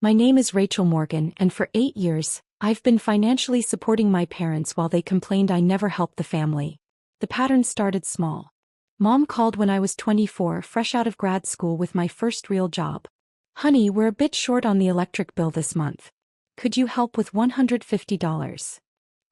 My name is Rachel Morgan, and for 8 years, I've been financially supporting my parents while they complained I never helped the family. The pattern started small. Mom called when I was 24, fresh out of grad school with my first real job. Honey, we're a bit short on the electric bill this month. Could you help with $150?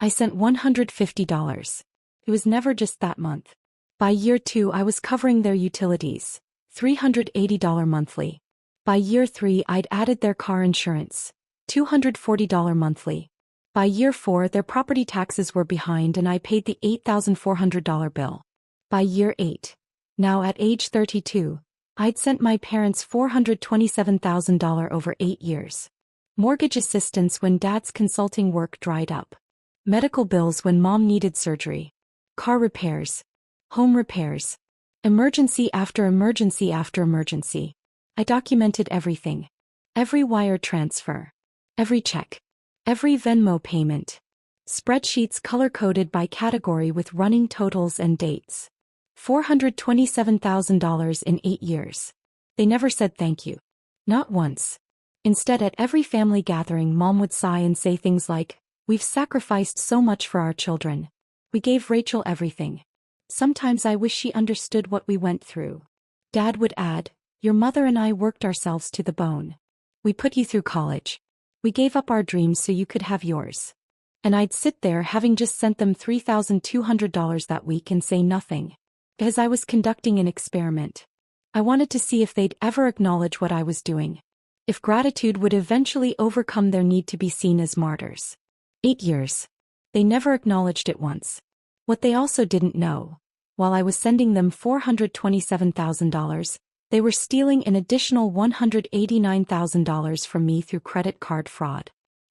I sent $150. It was never just that month. By year 2, I was covering their utilities, $380 monthly. By year 3, I'd added their car insurance, $240 monthly. By year 4, their property taxes were behind and I paid the $8,400 bill. By year 8, now at age 32, I'd sent my parents $427,000 over 8 years. Mortgage assistance when dad's consulting work dried up. Medical bills when mom needed surgery. Car repairs. Home repairs. Emergency after emergency after emergency. I documented everything. Every wire transfer. Every check. Every Venmo payment. Spreadsheets color-coded by category with running totals and dates. $427,000 in 8 years. They never said thank you. Not once. Instead, at every family gathering, mom would sigh and say things like, "We've sacrificed so much for our children. We gave Rachel everything. Sometimes I wish she understood what we went through." Dad would add, "Your mother and I worked ourselves to the bone. We put you through college. We gave up our dreams so you could have yours." And I'd sit there having just sent them $3,200 that week and say nothing. Because I was conducting an experiment. I wanted to see if they'd ever acknowledge what I was doing. If gratitude would eventually overcome their need to be seen as martyrs. 8 years. They never acknowledged it once. What they also didn't know, while I was sending them $427,000, they were stealing an additional $189,000 from me through credit card fraud.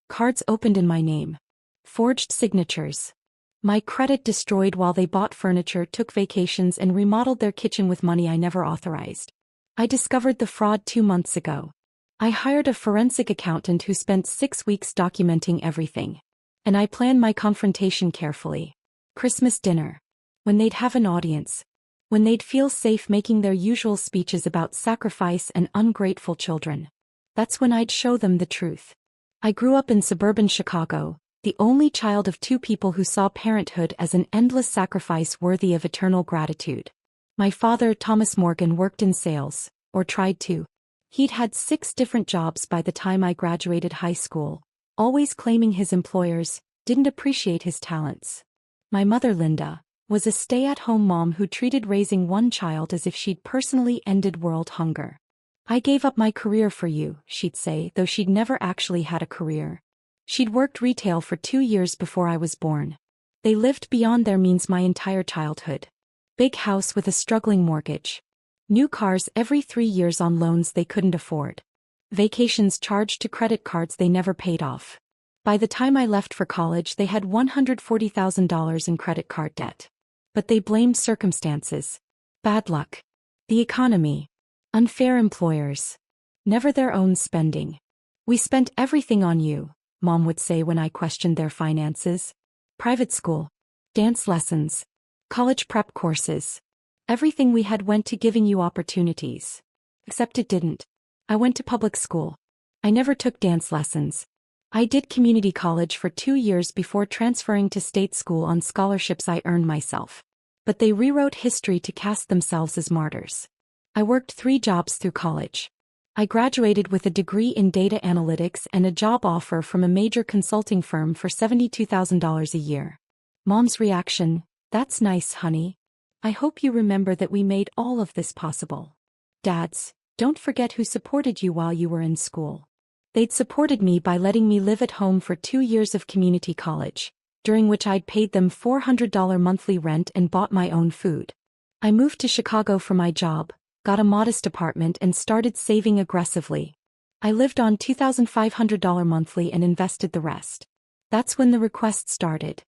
Cards opened in my name. Forged signatures. My credit destroyed while they bought furniture, took vacations, and remodeled their kitchen with money I never authorized. I discovered the fraud 2 months ago. I hired a forensic accountant who spent 6 weeks documenting everything. And I planned my confrontation carefully. Christmas dinner. When they'd have an audience. When they'd feel safe making their usual speeches about sacrifice and ungrateful children. That's when I'd show them the truth. I grew up in suburban Chicago, the only child of 2 people who saw parenthood as an endless sacrifice worthy of eternal gratitude. My father, Thomas Morgan, worked in sales, or tried to. He'd had 6 different jobs by the time I graduated high school, always claiming his employers didn't appreciate his talents. My mother, Linda, was a stay-at-home mom who treated raising one child as if she'd personally ended world hunger. "I gave up my career for you," she'd say, though she'd never actually had a career. She'd worked retail for 2 years before I was born. They lived beyond their means my entire childhood. Big house with a struggling mortgage. New cars every 3 years on loans they couldn't afford. Vacations charged to credit cards they never paid off. By the time I left for college, they had $140,000 in credit card debt. But they blamed circumstances. Bad luck. The economy. Unfair employers. Never their own spending. "We spent everything on you," Mom would say when I questioned their finances. Private school. Dance lessons. College prep courses. Everything we had went to giving you opportunities. Except it didn't. I went to public school. I never took dance lessons. I did community college for 2 years before transferring to state school on scholarships I earned myself. But they rewrote history to cast themselves as martyrs. I worked 3 jobs through college. I graduated with a degree in data analytics and a job offer from a major consulting firm for $72,000 a year. Mom's reaction, "That's nice, honey. I hope you remember that we made all of this possible." Dads, don't forget who supported you while you were in school. They'd supported me by letting me live at home for 2 years of community college, during which I'd paid them $400 monthly rent and bought my own food. I moved to Chicago for my job, got a modest apartment, and started saving aggressively. I lived on $2,500 monthly and invested the rest. That's when the request started.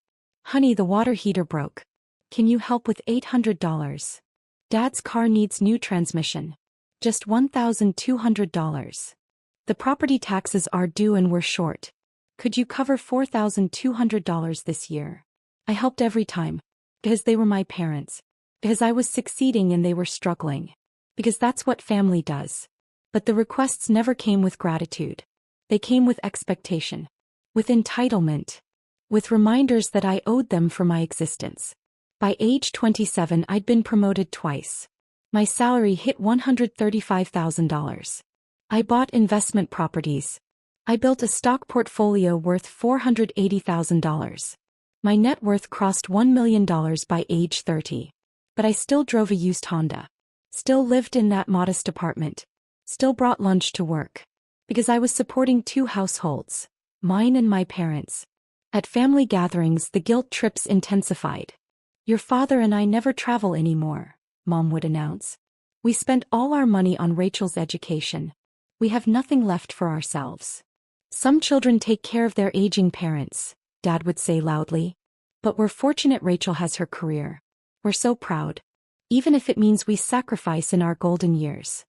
"Honey, the water heater broke. Can you help with $800? Dad's car needs new transmission. Just $1,200. The property taxes are due and we're short. Could you cover $4,200 this year?" I helped every time. Because they were my parents. Because I was succeeding and they were struggling. Because that's what family does. But the requests never came with gratitude. They came with expectation. With entitlement. With reminders that I owed them for my existence. By age 27, I'd been promoted twice. My salary hit $135,000. I bought investment properties. I built a stock portfolio worth $480,000. My net worth crossed $1 million by age 30. But I still drove a used Honda. Still lived in that modest apartment. Still brought lunch to work. Because I was supporting 2 households. Mine and my parents. At family gatherings, the guilt trips intensified. "Your father and I never travel anymore," Mom would announce. "We spent all our money on Rachel's education. We have nothing left for ourselves." "Some children take care of their aging parents," Dad would say loudly. "But we're fortunate Rachel has her career. We're so proud. Even if it means we sacrifice in our golden years."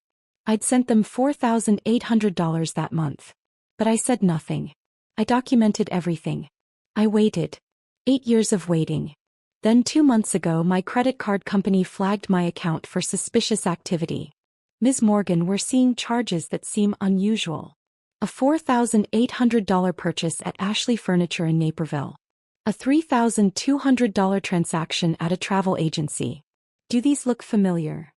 I'd sent them $4,800 that month. But I said nothing. I documented everything. I waited. 8 years of waiting. Then 2 months ago, my credit card company flagged my account for suspicious activity. "Ms. Morgan, we're seeing charges that seem unusual. A $4,800 purchase at Ashley Furniture in Naperville. A $3,200 transaction at a travel agency. Do these look familiar?"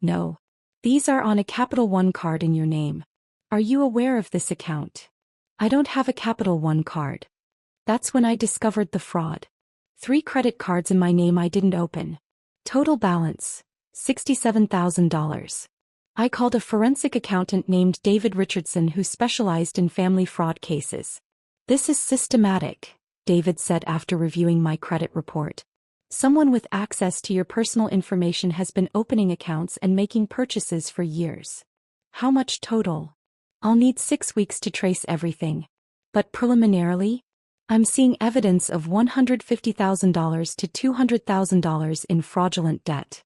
"No. These are on a Capital One card in your name. Are you aware of this account?" "I don't have a Capital One card." That's when I discovered the fraud. 3 credit cards in my name I didn't open. Total balance, $67,000. I called a forensic accountant named David Richardson who specialized in family fraud cases. "This is systematic," David said after reviewing my credit report. "Someone with access to your personal information has been opening accounts and making purchases for years." "How much total?" "I'll need 6 weeks to trace everything. But preliminarily, I'm seeing evidence of $150,000 to $200,000 in fraudulent debt."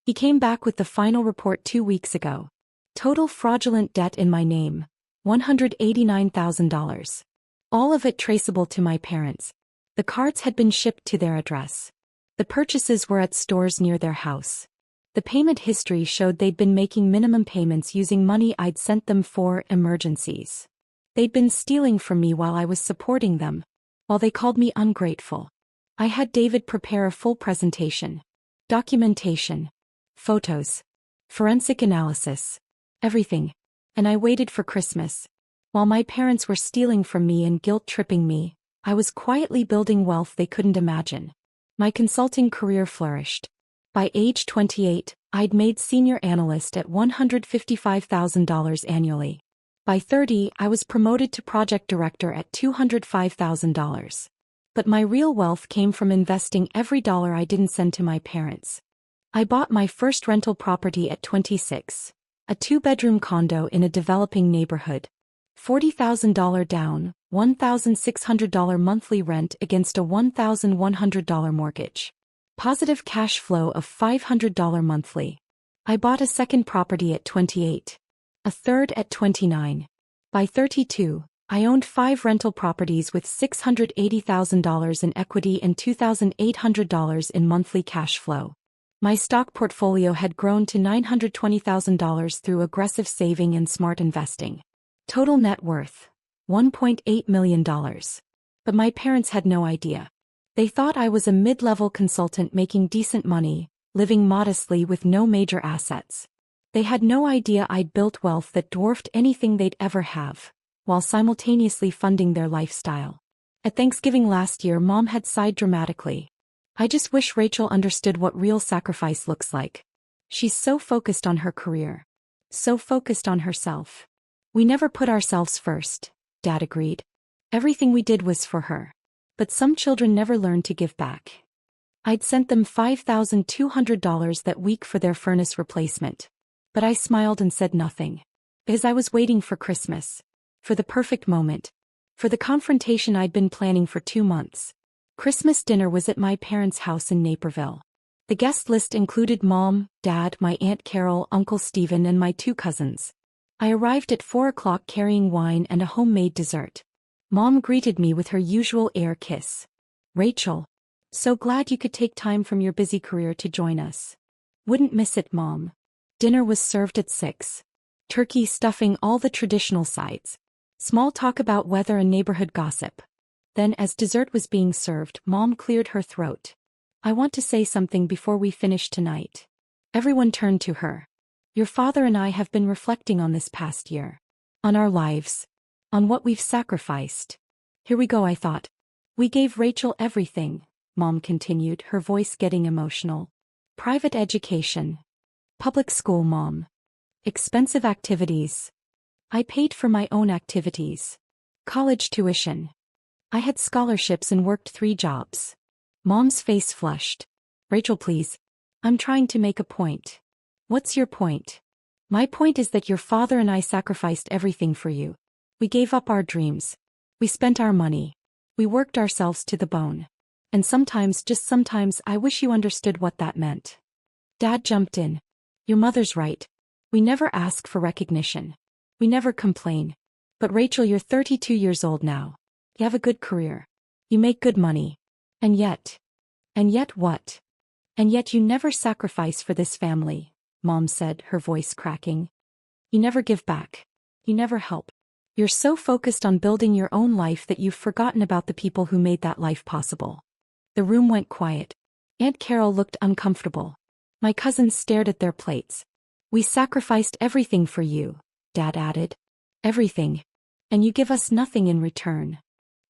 He came back with the final report 2 weeks ago. Total fraudulent debt in my name, $189,000. All of it traceable to my parents. The cards had been shipped to their address. The purchases were at stores near their house. The payment history showed they'd been making minimum payments using money I'd sent them for emergencies. They'd been stealing from me while I was supporting them. While they called me ungrateful. I had David prepare a full presentation. Documentation. Photos. Forensic analysis. Everything. And I waited for Christmas. While my parents were stealing from me and guilt-tripping me, I was quietly building wealth they couldn't imagine. My consulting career flourished. By age 28, I'd made senior analyst at $155,000 annually. By 30, I was promoted to project director at $205,000. But my real wealth came from investing every dollar I didn't send to my parents. I bought my first rental property at 26, a 2-bedroom condo in a developing neighborhood. $40,000 down, $1,600 monthly rent against a $1,100 mortgage. Positive cash flow of $500 monthly. I bought a second property at 28. A third at 29. By 32, I owned 5 rental properties with $680,000 in equity and $2,800 in monthly cash flow. My stock portfolio had grown to $920,000 through aggressive saving and smart investing. Total net worth, $1.8 million. But my parents had no idea. They thought I was a mid-level consultant making decent money, living modestly with no major assets. They had no idea I'd built wealth that dwarfed anything they'd ever have, while simultaneously funding their lifestyle. At Thanksgiving last year, Mom had sighed dramatically. "I just wish Rachel understood what real sacrifice looks like. She's so focused on her career. So focused on herself." "We never put ourselves first," Dad agreed. "Everything we did was for her. But some children never learn to give back." I'd sent them $5,200 that week for their furnace replacement. But I smiled and said nothing. Because I was waiting for Christmas. For the perfect moment. For the confrontation I'd been planning for 2 months. Christmas dinner was at my parents' house in Naperville. The guest list included Mom, Dad, my Aunt Carol, Uncle Stephen, and my 2 cousins. I arrived at 4 o'clock carrying wine and a homemade dessert. Mom greeted me with her usual air kiss. "Rachel. So glad you could take time from your busy career to join us." "Wouldn't miss it, Mom." Dinner was served at 6. Turkey stuffing, all the traditional sides. Small talk about weather and neighborhood gossip. Then, as dessert was being served, Mom cleared her throat. I want to say something before we finish tonight. Everyone turned to her. Your father and I have been reflecting on this past year. On our lives. On what we've sacrificed. Here we go, I thought. We gave Rachel everything, Mom continued, her voice getting emotional. Private education. Public school, Mom. Expensive activities. I paid for my own activities. College tuition. I had scholarships and worked 3 jobs. Mom's face flushed. Rachel, please. I'm trying to make a point. What's your point? My point is that your father and I sacrificed everything for you. We gave up our dreams. We spent our money. We worked ourselves to the bone. And sometimes, just sometimes, I wish you understood what that meant. Dad jumped in. Your mother's right. We never ask for recognition. We never complain. But Rachel, you're 32 years old now. You have a good career. You make good money. And yet what? And yet you never sacrifice for this family, Mom said, her voice cracking. You never give back. You never help. You're so focused on building your own life that you've forgotten about the people who made that life possible. The room went quiet. Aunt Carol looked uncomfortable. My cousins stared at their plates. We sacrificed everything for you, Dad added. Everything. And you give us nothing in return.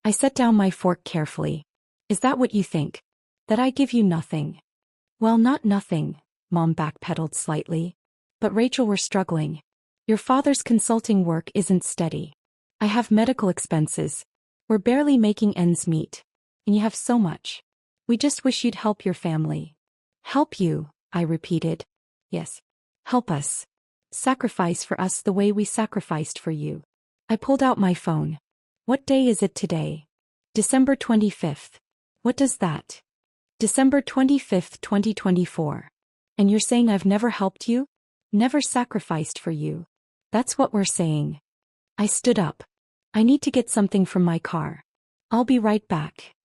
I set down my fork carefully. Is that what you think? That I give you nothing? Well, not nothing, Mom backpedaled slightly. But Rachel, we're struggling. Your father's consulting work isn't steady. I have medical expenses. We're barely making ends meet. And you have so much. We just wish you'd help your family. Help you, I repeated. Yes. Help us. Sacrifice for us the way we sacrificed for you. I pulled out my phone. What day is it today? December 25th. What does that? December 25th, 2024. And you're saying I've never helped you? Never sacrificed for you. That's what we're saying. I stood up. I need to get something from my car. I'll be right back.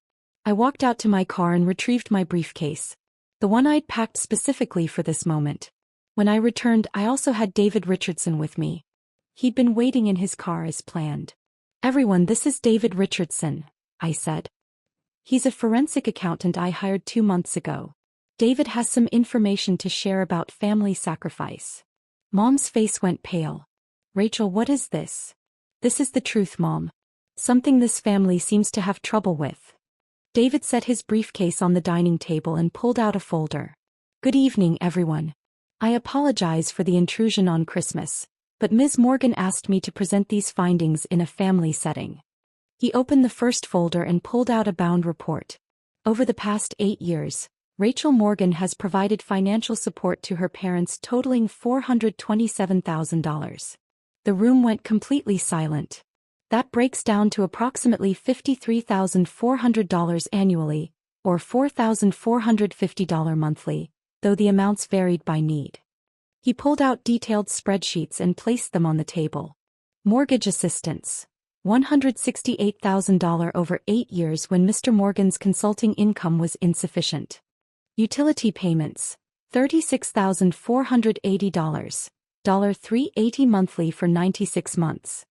I walked out to my car and retrieved my briefcase. The one I'd packed specifically for this moment. When I returned, I also had David Richardson with me. He'd been waiting in his car as planned. Everyone, this is David Richardson, I said. He's a forensic accountant I hired 2 months ago. David has some information to share about family sacrifice. Mom's face went pale. Rachel, what is this? This is the truth, Mom. Something this family seems to have trouble with. David set his briefcase on the dining table and pulled out a folder. Good evening, everyone. I apologize for the intrusion on Christmas, but Ms. Morgan asked me to present these findings in a family setting. He opened the first folder and pulled out a bound report. Over the past 8 years, Rachel Morgan has provided financial support to her parents totaling $427,000. The room went completely silent. That breaks down to approximately $53,400 annually, or $4,450 monthly, though the amounts varied by need. He pulled out detailed spreadsheets and placed them on the table. Mortgage assistance. $168,000 over 8 years when Mr. Morgan's consulting income was insufficient. Utility payments. $36,480. $380 monthly for 96 months.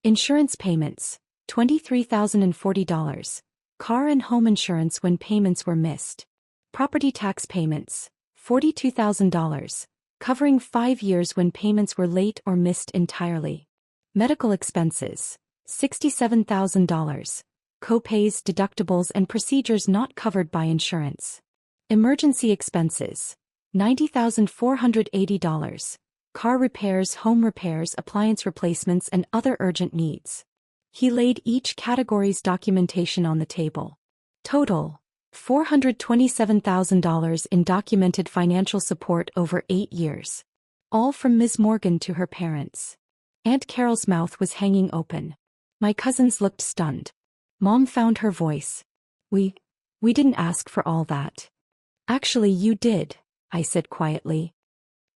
Insurance payments. $23,040. Car and home insurance when payments were missed. Property tax payments. $42,000. Covering 5 years when payments were late or missed entirely. Medical expenses. $67,000. Co-pays, deductibles and procedures not covered by insurance. Emergency expenses. $90,480. Car repairs, home repairs, appliance replacements and other urgent needs. He laid each category's documentation on the table. Total. $427,000 in documented financial support over 8 years. All from Ms. Morgan to her parents. Aunt Carol's mouth was hanging open. My cousins looked stunned. Mom found her voice. We didn't ask for all that. Actually, you did, I said quietly.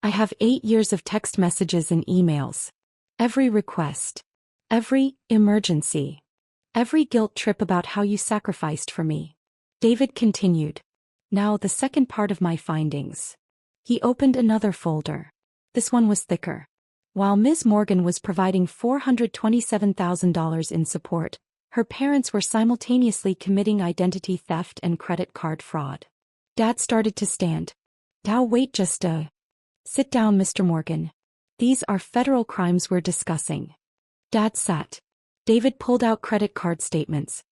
I have 8 years of text messages and emails. Every request. Every emergency. Every guilt trip about how you sacrificed for me. David continued. Now the second part of my findings. He opened another folder. This one was thicker. While Ms. Morgan was providing $427,000 in support, her parents were simultaneously committing identity theft and credit card fraud. Dad started to stand. Now wait just a... Sit down, Mr. Morgan. These are federal crimes we're discussing. Dad sat. David pulled out credit card statements.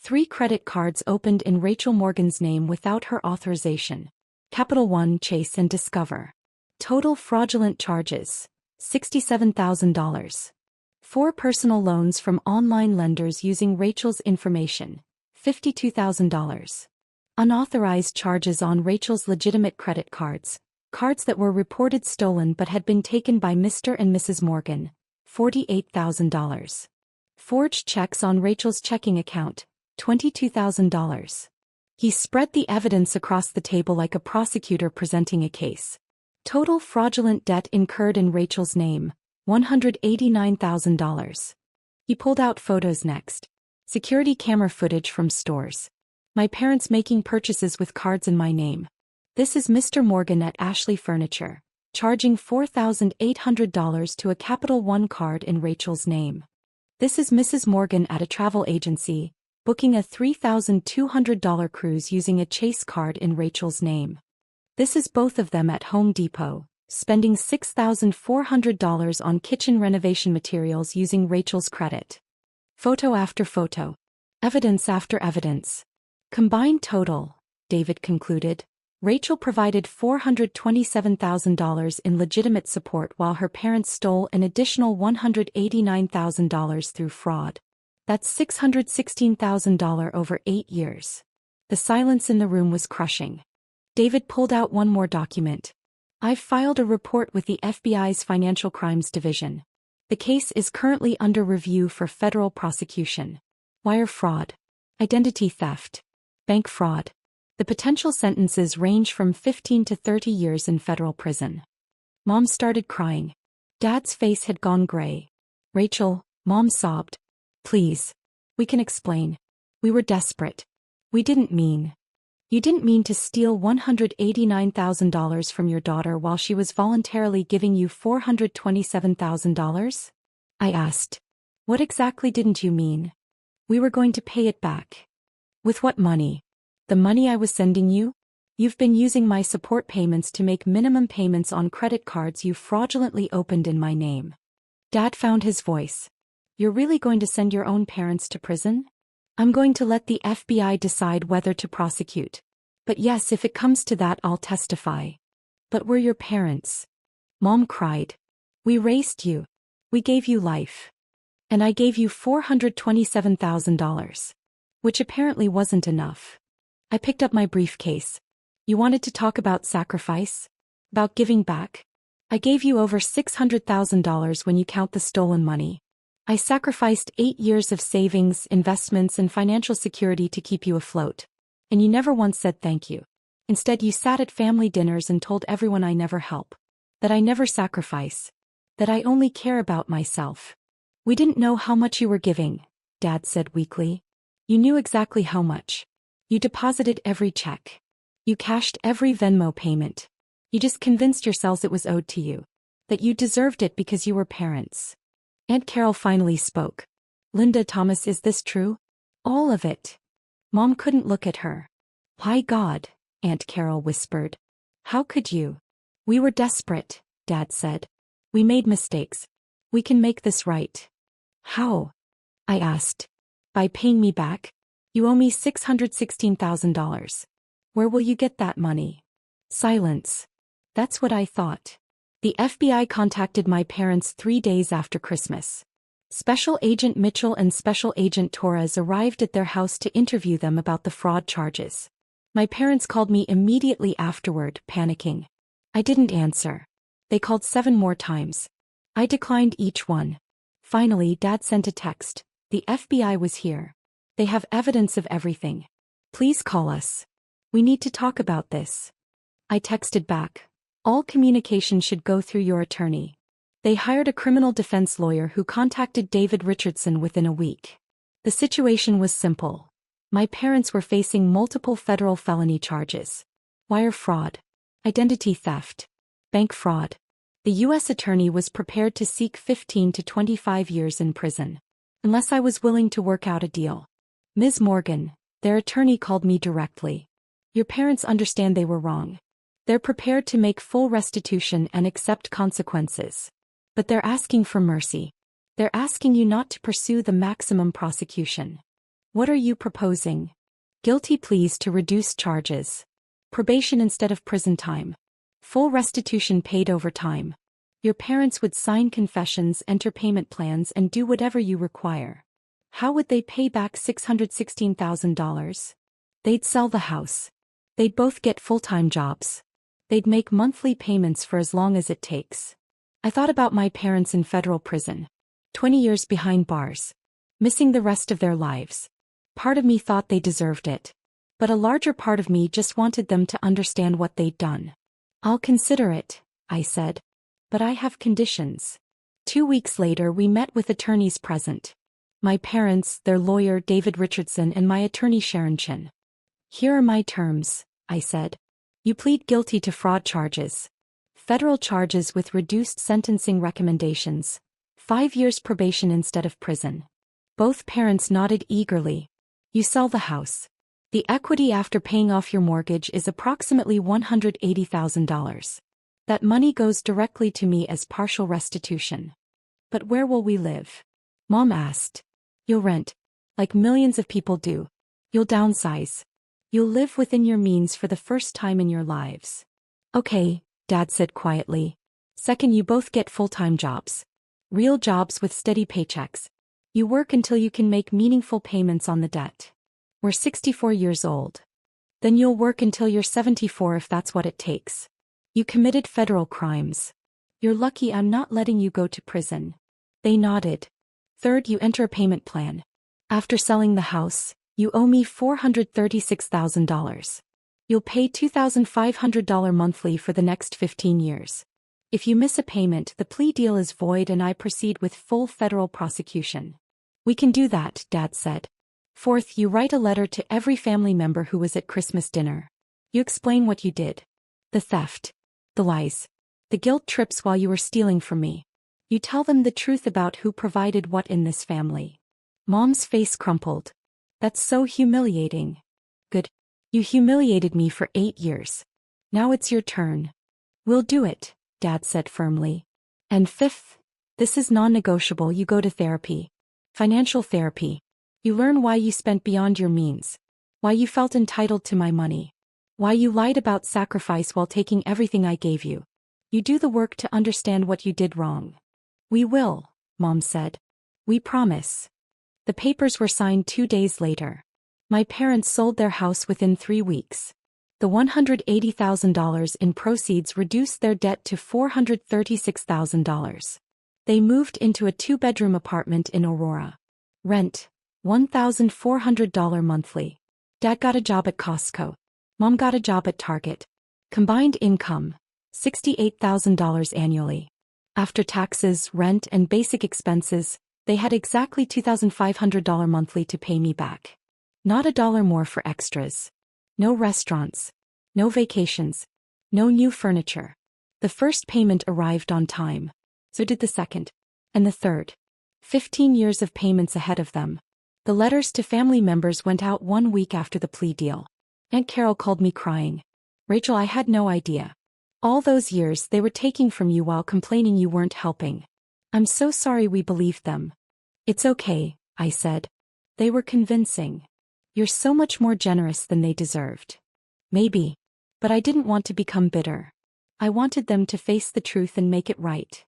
3 credit cards opened in Rachel Morgan's name without her authorization. Capital One, Chase and Discover. Total fraudulent charges, $67,000. 4 personal loans from online lenders using Rachel's information, $52,000. Unauthorized charges on Rachel's legitimate credit cards, cards that were reported stolen but had been taken by Mr. and Mrs. Morgan, $48,000. Forged checks on Rachel's checking account, $22,000. He spread the evidence across the table like a prosecutor presenting a case. Total fraudulent debt incurred in Rachel's name, $189,000. He pulled out photos next. Security camera footage from stores. My parents making purchases with cards in my name. This is Mr. Morgan at Ashley Furniture, charging $4,800 to a Capital One card in Rachel's name. This is Mrs. Morgan at a travel agency, booking a $3,200 cruise using a Chase card in Rachel's name. This is both of them at Home Depot, spending $6,400 on kitchen renovation materials using Rachel's credit. Photo after photo. Evidence after evidence. Combined total, David concluded. Rachel provided $427,000 in legitimate support while her parents stole an additional $189,000 through fraud. That's $616,000 over 8 years. The silence in the room was crushing. David pulled out one more document. I've filed a report with the FBI's Financial Crimes Division. The case is currently under review for federal prosecution. Wire fraud, identity theft, bank fraud. The potential sentences range from 15 to 30 years in federal prison. Mom started crying. Dad's face had gone gray. Rachel, Mom sobbed. Please. We can explain. We were desperate. We didn't mean. You didn't mean to steal $189,000 from your daughter while she was voluntarily giving you $427,000? I asked. What exactly didn't you mean? We were going to pay it back. With what money? The money I was sending you? You've been using my support payments to make minimum payments on credit cards you fraudulently opened in my name. Dad found his voice. You're really going to send your own parents to prison? I'm going to let the FBI decide whether to prosecute. But yes, if it comes to that, I'll testify. But we're your parents. Mom cried. We raised you. We gave you life. And I gave you $427,000. Which apparently wasn't enough. I picked up my briefcase. You wanted to talk about sacrifice? About giving back? I gave you over $600,000 when you count the stolen money. I sacrificed 8 years of savings, investments, and financial security to keep you afloat. And you never once said thank you. Instead, you sat at family dinners and told everyone I never help. That I never sacrifice. That I only care about myself. We didn't know how much you were giving, Dad said weakly. You knew exactly how much. You deposited every check. You cashed every Venmo payment. You just convinced yourselves it was owed to you. That you deserved it because you were parents. Aunt Carol finally spoke. Linda Thomas, is this true? All of it. Mom couldn't look at her. My God, Aunt Carol whispered. How could you? We were desperate, Dad said. We made mistakes. We can make this right. How? I asked. By paying me back? You owe me $616,000. Where will you get that money? Silence. That's what I thought. The FBI contacted my parents 3 days after Christmas. Special Agent Mitchell and Special Agent Torres arrived at their house to interview them about the fraud charges. My parents called me immediately afterward, panicking. I didn't answer. They called 7 more times. I declined each one. Finally, Dad sent a text. The FBI was here. They have evidence of everything. Please call us. We need to talk about this. I texted back. All communication should go through your attorney. They hired a criminal defense lawyer who contacted David Richardson within a week. The situation was simple. My parents were facing multiple federal felony charges. Wire fraud. Identity theft. Bank fraud. The U.S. attorney was prepared to seek 15 to 25 years in prison, unless I was willing to work out a deal. Ms. Morgan, their attorney, called me directly. Your parents understand they were wrong. They're prepared to make full restitution and accept consequences. But they're asking for mercy. They're asking you not to pursue the maximum prosecution. What are you proposing? Guilty pleas to reduce charges. Probation instead of prison time. Full restitution paid over time. Your parents would sign confessions, enter payment plans, and do whatever you require. How would they pay back $616,000? They'd sell the house. They'd both get full-time jobs. They'd make monthly payments for as long as it takes. I thought about my parents in federal prison. 20 years behind bars. Missing the rest of their lives. Part of me thought they deserved it. But a larger part of me just wanted them to understand what they'd done. I'll consider it, I said. But I have conditions. 2 weeks later we met with attorneys present. My parents, their lawyer David Richardson, and my attorney Sharon Chin. Here are my terms, I said. You plead guilty to fraud charges. Federal charges with reduced sentencing recommendations. 5 years probation instead of prison. Both parents nodded eagerly. You sell the house. The equity after paying off your mortgage is approximately $180,000. That money goes directly to me as partial restitution. But where will we live? Mom asked. You'll rent. Like millions of people do. You'll downsize. You'll live within your means for the first time in your lives. Okay, Dad said quietly. Second, you both get full-time jobs. Real jobs with steady paychecks. You work until you can make meaningful payments on the debt. We're 64 years old. Then you'll work until you're 74 if that's what it takes. You committed federal crimes. You're lucky I'm not letting you go to prison. They nodded. Third, you enter a payment plan. After selling the house, you owe me $436,000. You'll pay $2,500 monthly for the next 15 years. If you miss a payment, the plea deal is void and I proceed with full federal prosecution. We can do that, Dad said. Fourth, you write a letter to every family member who was at Christmas dinner. You explain what you did. The theft. The lies. The guilt trips while you were stealing from me. You tell them the truth about who provided what in this family. Mom's face crumpled. That's so humiliating. Good. You humiliated me for 8 years. Now it's your turn. We'll do it, Dad said firmly. And fifth, this is non-negotiable. You go to therapy. Financial therapy. You learn why you spent beyond your means. Why you felt entitled to my money. Why you lied about sacrifice while taking everything I gave you. You do the work to understand what you did wrong. We will, Mom said. We promise. The papers were signed 2 days later. My parents sold their house within 3 weeks. The $180,000 in proceeds reduced their debt to $436,000. They moved into a 2-bedroom apartment in Aurora. Rent, $1,400 monthly. Dad got a job at Costco. Mom got a job at Target. Combined income, $68,000 annually. After taxes, rent, and basic expenses, they had exactly $2,500 monthly to pay me back. Not a dollar more for extras. No restaurants. No vacations. No new furniture. The first payment arrived on time. So did the second. And the third. 15 years of payments ahead of them. The letters to family members went out 1 week after the plea deal. Aunt Carol called me crying. Rachel, I had no idea. All those years they were taking from you while complaining you weren't helping. I'm so sorry we believed them. It's okay, I said. They were convincing. You're so much more generous than they deserved. Maybe. But I didn't want to become bitter. I wanted them to face the truth and make it right.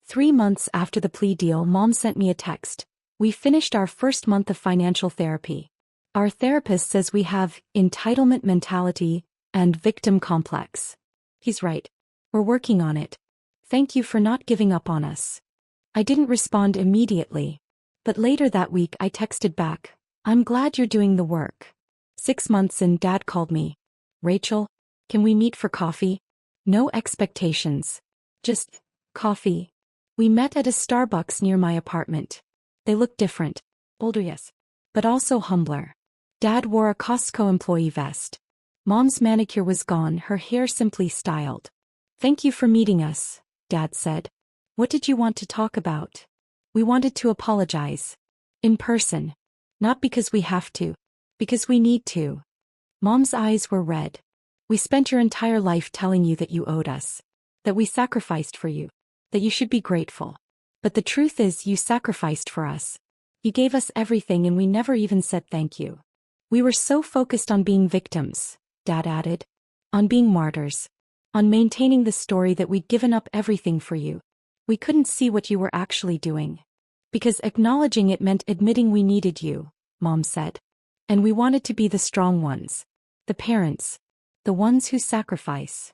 3 months after the plea deal, Mom sent me a text. We finished our first month of financial therapy. Our therapist says we have entitlement mentality and victim complex. He's right. We're working on it. Thank you for not giving up on us. I didn't respond immediately. But later that week I texted back, I'm glad you're doing the work. 6 months in, Dad called me. Rachel, can we meet for coffee? No expectations. Just coffee. We met at a Starbucks near my apartment. They looked different. Older, yes. But also humbler. Dad wore a Costco employee vest. Mom's manicure was gone, her hair simply styled. Thank you for meeting us, Dad said. What did you want to talk about? We wanted to apologize. In person. Not because we have to. Because we need to. Mom's eyes were red. We spent your entire life telling you that you owed us. That we sacrificed for you. That you should be grateful. But the truth is you sacrificed for us. You gave us everything and we never even said thank you. We were so focused on being victims, Dad added. On being martyrs. On maintaining the story that we'd given up everything for you. We couldn't see what you were actually doing. Because acknowledging it meant admitting we needed you, Mom said. And we wanted to be the strong ones. The parents. The ones who sacrifice.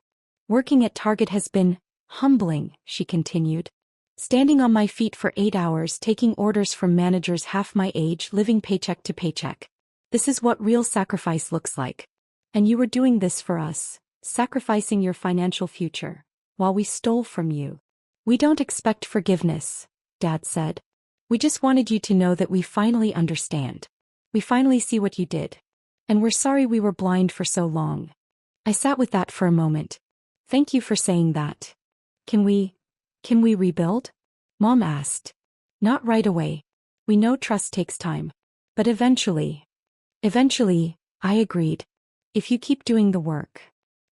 Working at Target has been humbling, she continued. Standing on my feet for 8 hours taking orders from managers half my age living paycheck to paycheck. This is what real sacrifice looks like. And you were doing this for us, sacrificing your financial future, while we stole from you. We don't expect forgiveness, Dad said. We just wanted you to know that we finally understand. We finally see what you did. And we're sorry we were blind for so long. I sat with that for a moment. Thank you for saying that. Can we rebuild? Mom asked. Not right away. We know trust takes time. But eventually. Eventually, I agreed. If you keep doing the work.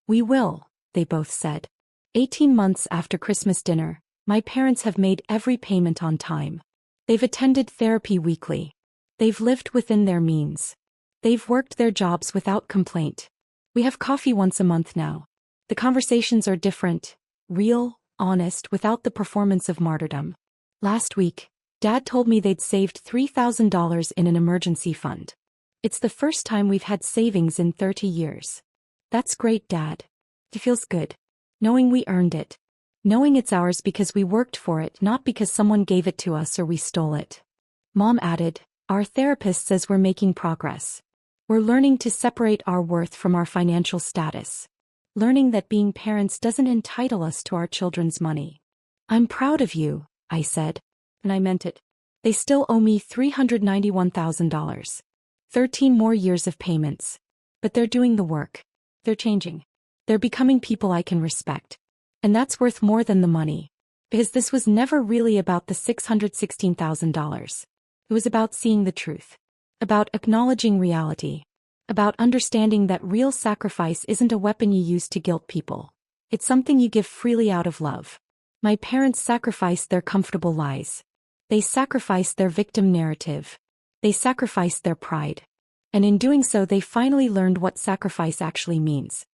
We will, they both said. 18 months after Christmas dinner, my parents have made every payment on time. They've attended therapy weekly. They've lived within their means. They've worked their jobs without complaint. We have coffee once a month now. The conversations are different, real, honest, without the performance of martyrdom. Last week, Dad told me they'd saved $3,000 in an emergency fund. It's the first time we've had savings in 30 years. That's great, Dad. It feels good. Knowing we earned it. Knowing it's ours because we worked for it, not because someone gave it to us or we stole it. Mom added, our therapist says we're making progress. We're learning to separate our worth from our financial status. Learning that being parents doesn't entitle us to our children's money. I'm proud of you, I said. And I meant it. They still owe me $391,000. 13 more years of payments. But they're doing the work. They're changing. They're becoming people I can respect. And that's worth more than the money. Because this was never really about the $616,000. It was about seeing the truth. About acknowledging reality. About understanding that real sacrifice isn't a weapon you use to guilt people. It's something you give freely out of love. My parents sacrificed their comfortable lies. They sacrificed their victim narrative. They sacrificed their pride. And in doing so they finally learned what sacrifice actually means.